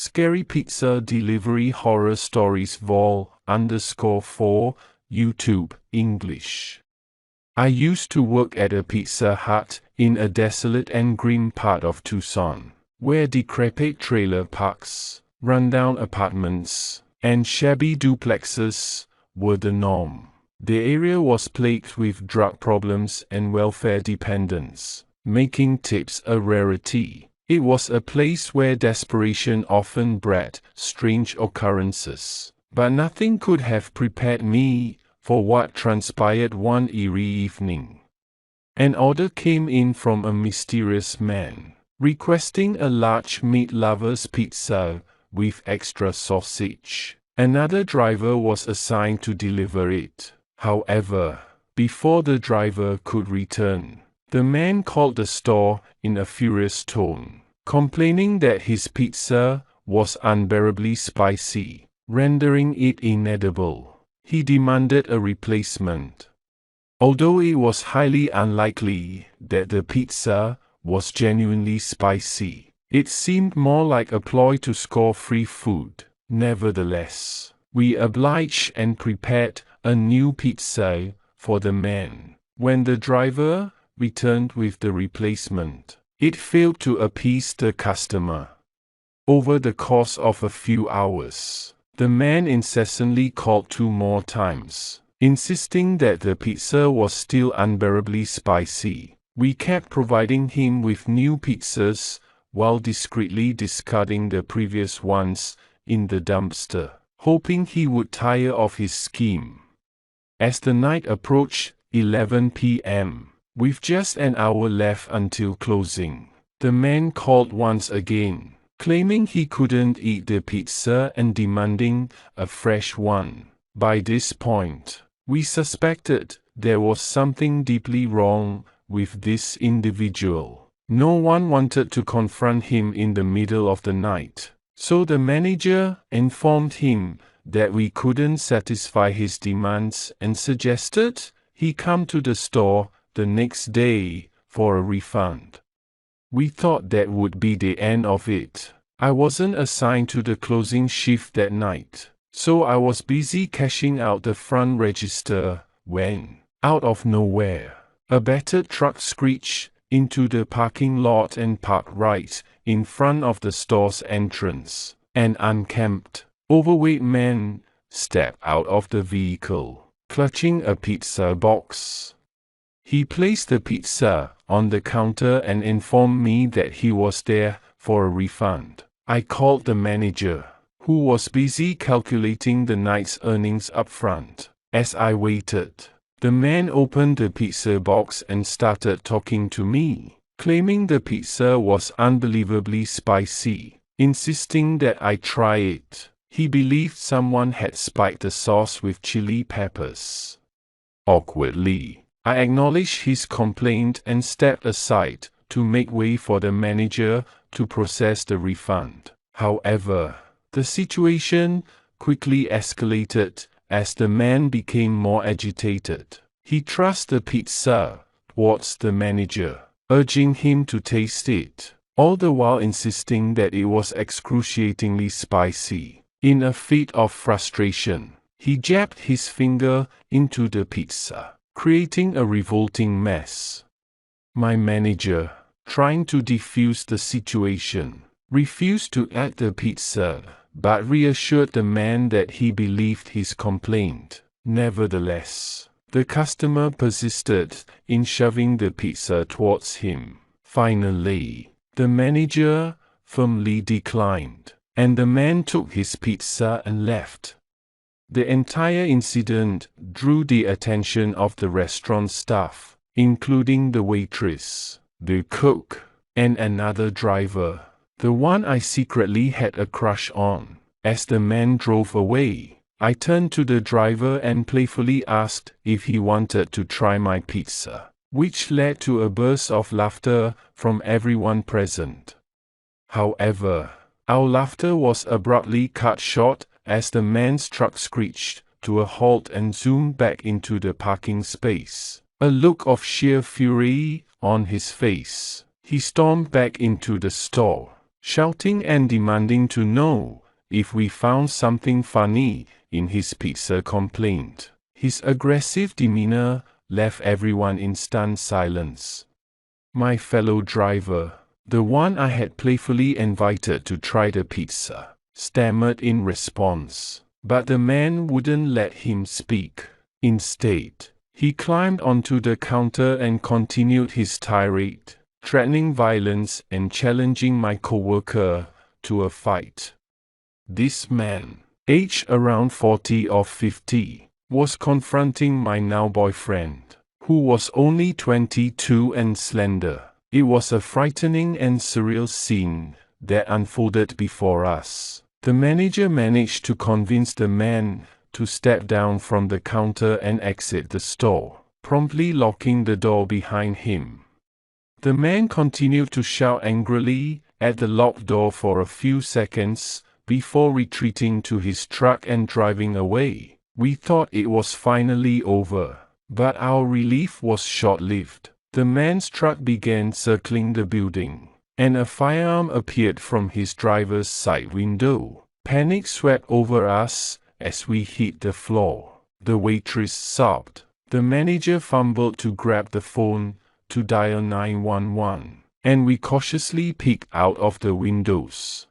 Scary Pizza Delivery Horror Stories vol_4 YouTube English. I used to work at a Pizza Hut in a desolate and grim part of Tucson, where decrepit trailer parks, rundown apartments, and shabby duplexes were the norm. The area was plagued with drug problems and welfare dependence, making tips a rarity. It was a place where desperation often bred strange occurrences. But nothing could have prepared me for what transpired one eerie evening. An order came in from a mysterious man, requesting a large meat lover's pizza with extra sausage. Another driver was assigned to deliver it. However, before the driver could return, the man called the store in a furious tone, complaining that his pizza was unbearably spicy, rendering it inedible. He demanded a replacement. Although it was highly unlikely that the pizza was genuinely spicy, it seemed more like a ploy to score free food. Nevertheless, we obliged and prepared a new pizza for the man. When the driver returned with the replacement, it failed to appease the customer. Over the course of a few hours, the man incessantly called 2 more times, insisting that the pizza was still unbearably spicy. We kept providing him with new pizzas while discreetly discarding the previous ones in the dumpster, hoping he would tire of his scheme. As the night approached 11 p.m., with just an hour left until closing, the man called once again, claiming he couldn't eat the pizza and demanding a fresh one. By this point, we suspected there was something deeply wrong with this individual. No one wanted to confront him in the middle of the night, so the manager informed him that we couldn't satisfy his demands and suggested he come to the store the next day for a refund. We thought that would be the end of it. I wasn't assigned to the closing shift that night, so I was busy cashing out the front register when, out of nowhere, a battered truck screeched into the parking lot and parked right in front of the store's entrance. An unkempt, overweight man stepped out of the vehicle, clutching a pizza box. He placed the pizza on the counter and informed me that he was there for a refund. I called the manager, who was busy calculating the night's earnings up front. As I waited, the man opened the pizza box and started talking to me, claiming the pizza was unbelievably spicy, insisting that I try it. He believed someone had spiked the sauce with chili peppers. Awkwardly, I acknowledged his complaint and stepped aside to make way for the manager to process the refund. However, the situation quickly escalated as the man became more agitated. He thrust the pizza towards the manager, urging him to taste it, all the while insisting that it was excruciatingly spicy. In a fit of frustration, he jabbed his finger into the pizza, creating a revolting mess. My manager, trying to defuse the situation, refused to eat the pizza, but reassured the man that he believed his complaint. Nevertheless, the customer persisted in shoving the pizza towards him. Finally, the manager firmly declined, and the man took his pizza and left. The entire incident drew the attention of the restaurant staff, including the waitress, the cook, and another driver, the one I secretly had a crush on. As the man drove away, I turned to the driver and playfully asked if he wanted to try my pizza, which led to a burst of laughter from everyone present. However, our laughter was abruptly cut short as the man's truck screeched to a halt and zoomed back into the parking space. A look of sheer fury on his face, he stormed back into the store, shouting and demanding to know if we found something funny in his pizza complaint. His aggressive demeanor left everyone in stunned silence. My fellow driver, the one I had playfully invited to try the pizza, stammered in response, but the man wouldn't let him speak. Instead, he climbed onto the counter and continued his tirade, threatening violence and challenging my coworker to a fight. This man, aged around 40 or 50, was confronting my now boyfriend, who was only 22 and slender. It was a frightening and surreal scene that unfolded before us. The manager managed to convince the man to step down from the counter and exit the store, promptly locking the door behind him. The man continued to shout angrily at the locked door for a few seconds before retreating to his truck and driving away. We thought it was finally over, but our relief was short-lived. The man's truck began circling the building, and a firearm appeared from his driver's side window. Panic swept over us as we hit the floor. The waitress sobbed. The manager fumbled to grab the phone to dial 911, and we cautiously peeked out of the windows.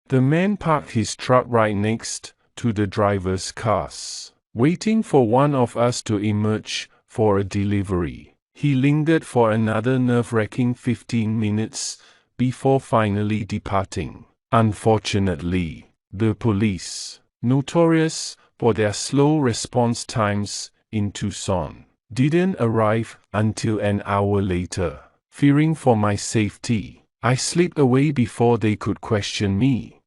The man parked his truck right next to the driver's cars, waiting for one of us to emerge for a delivery. He lingered for another nerve-wracking 15 minutes before finally departing. Unfortunately, the police, notorious for their slow response times in Tucson, didn't arrive until an hour later. Fearing for my safety, I slipped away before they could question me.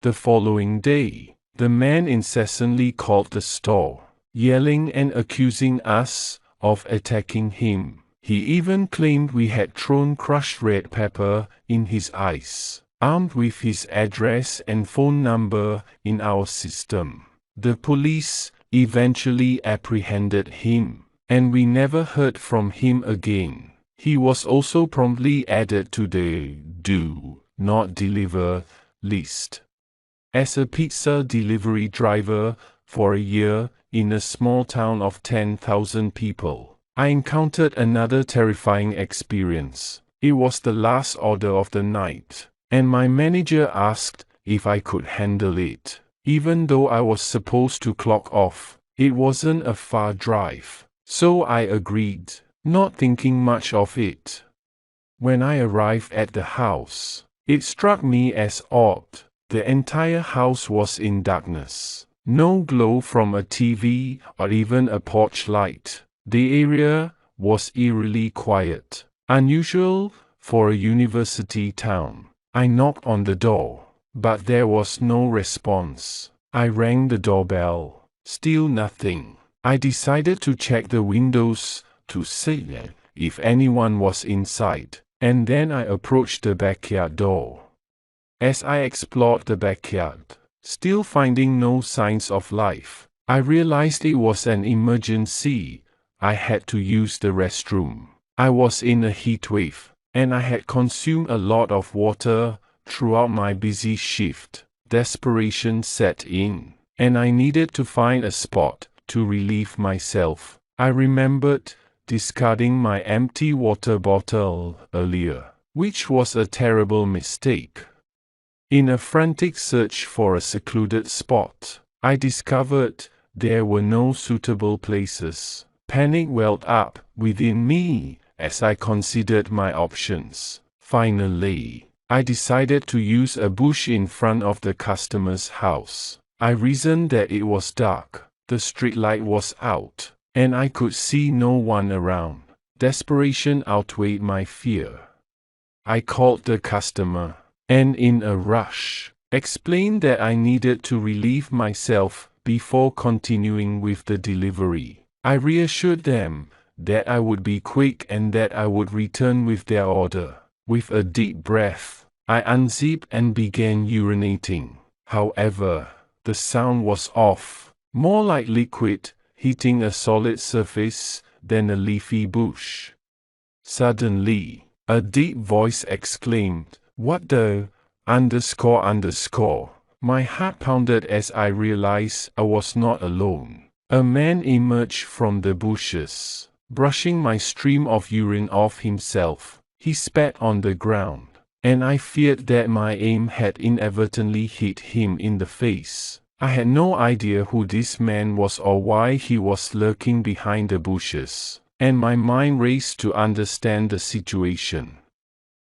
The following day, the man incessantly called the store, yelling and accusing us of attacking him. He even claimed we had thrown crushed red pepper in his eyes, armed with his address and phone number in our system. The police eventually apprehended him, and we never heard from him again. He was also promptly added to the do not deliver list. As a pizza delivery driver for a year in a small town of 10,000 people, I encountered another terrifying experience. It was the last order of the night, and my manager asked if I could handle it. Even though I was supposed to clock off, it wasn't a far drive, so I agreed, not thinking much of it. When I arrived at the house, it struck me as odd. The entire house was in darkness. No glow from a TV or even a porch light. The area was eerily quiet, unusual for a university town. I knocked on the door, but there was no response. I rang the doorbell. Still nothing. I decided to check the windows to see if anyone was inside, and then I approached the backyard door. As I explored the backyard, still finding no signs of life, I realized it was an emergency. I had to use the restroom. I was in a heat wave, and I had consumed a lot of water throughout my busy shift. Desperation set in, and I needed to find a spot to relieve myself. I remembered discarding my empty water bottle earlier, which was a terrible mistake. In a frantic search for a secluded spot, I discovered there were no suitable places. Panic welled up within me as I considered my options. Finally, I decided to use a bush in front of the customer's house. I reasoned that it was dark, the streetlight was out, and I could see no one around. Desperation outweighed my fear. I called the customer, and in a rush, explained that I needed to relieve myself before continuing with the delivery. I reassured them that I would be quick and that I would return with their order. With a deep breath, I unzipped and began urinating. However, the sound was off, more like liquid hitting a solid surface than a leafy bush. Suddenly, a deep voice exclaimed, "What the?" underscore underscore. My heart pounded as I realized I was not alone. A man emerged from the bushes, brushing my stream of urine off himself. He spat on the ground, and I feared that my aim had inadvertently hit him in the face. I had no idea who this man was or why he was lurking behind the bushes, and my mind raced to understand the situation.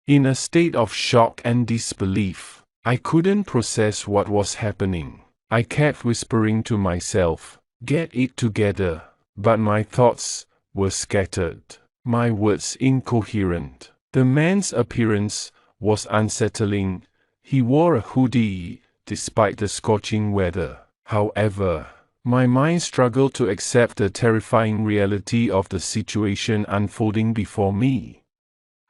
In a state of shock and disbelief, I couldn't process what was happening. I kept whispering to myself, "Get it together," but my thoughts were scattered, my words incoherent. The man's appearance was unsettling. He wore a hoodie, despite the scorching weather. However, my mind struggled to accept the terrifying reality of the situation unfolding before me.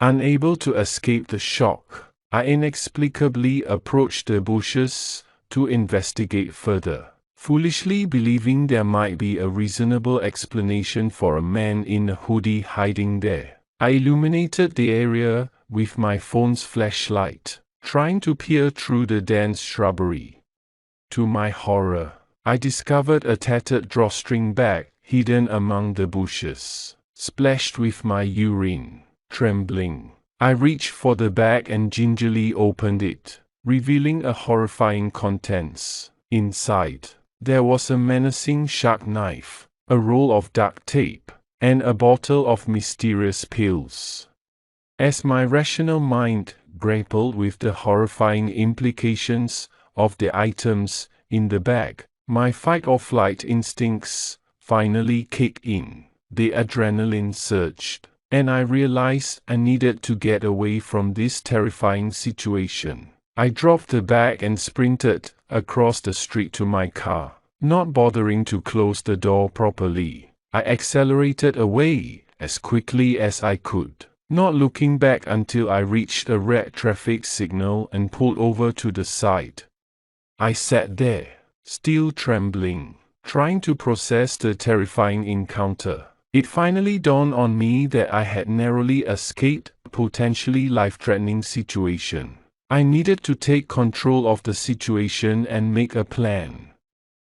Unable to escape the shock, I inexplicably approached the bushes to investigate further, foolishly believing there might be a reasonable explanation for a man in a hoodie hiding there. I illuminated the area with my phone's flashlight, trying to peer through the dense shrubbery. To my horror, I discovered a tattered drawstring bag hidden among the bushes, splashed with my urine. Trembling, I reached for the bag and gingerly opened it, revealing a horrifying contents. Inside, there was a menacing sharp knife, a roll of duct tape, and a bottle of mysterious pills. As my rational mind grappled with the horrifying implications of the items in the bag, my fight-or-flight instincts finally kicked in. The adrenaline surged, and I realized I needed to get away from this terrifying situation. I dropped the bag and sprinted across the street to my car, not bothering to close the door properly. I accelerated away as quickly as I could, not looking back until I reached a red traffic signal and pulled over to the side. I sat there, still trembling, trying to process the terrifying encounter. It finally dawned on me that I had narrowly escaped a potentially life-threatening situation. I needed to take control of the situation and make a plan.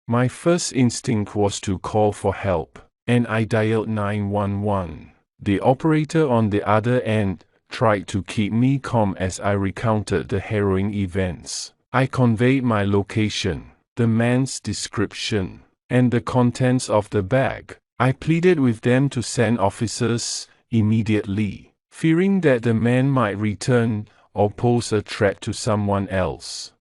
My first instinct was to call for help, and I dialed 911. The operator on the other end tried to keep me calm as I recounted the harrowing events. I conveyed my location, the man's description, and the contents of the bag. I pleaded with them to send officers immediately, fearing that the man might return or pose a threat to someone else.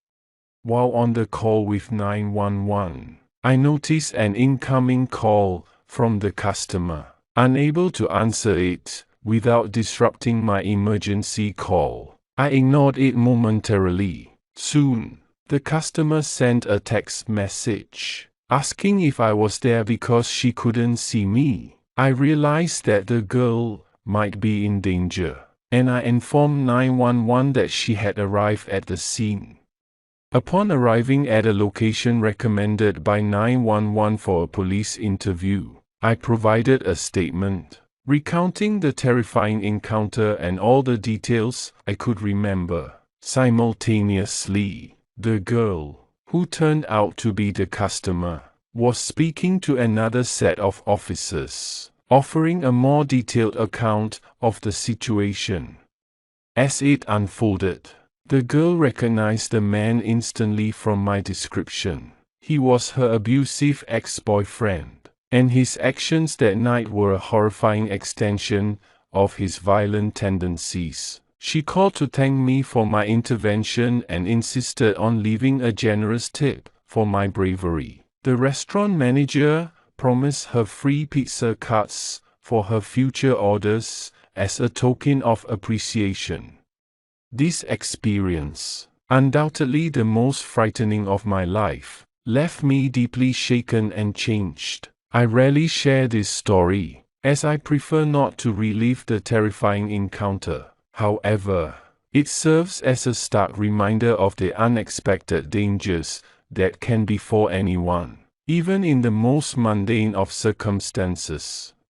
While on the call with 911, I noticed an incoming call from the customer. Unable to answer it without disrupting my emergency call, I ignored it momentarily. Soon, the customer sent a text message asking if I was there because she couldn't see me. I realized that the girl might be in danger, and I informed 911 that she had arrived at the scene. Upon arriving at a location recommended by 911 for a police interview, I provided a statement, recounting the terrifying encounter and all the details I could remember. Simultaneously, the girl, who turned out to be the customer, was speaking to another set of officers, offering a more detailed account of the situation. As it unfolded, the girl recognized the man instantly from my description. He was her abusive ex-boyfriend, and his actions that night were a horrifying extension of his violent tendencies. She called to thank me for my intervention and insisted on leaving a generous tip for my bravery. The restaurant manager promised her free pizza cuts for her future orders as a token of appreciation. This experience, undoubtedly the most frightening of my life, left me deeply shaken and changed. I rarely share this story, as I prefer not to relive the terrifying encounter. However, it serves as a stark reminder of the unexpected dangers that can befall anyone, even in the most mundane of circumstances.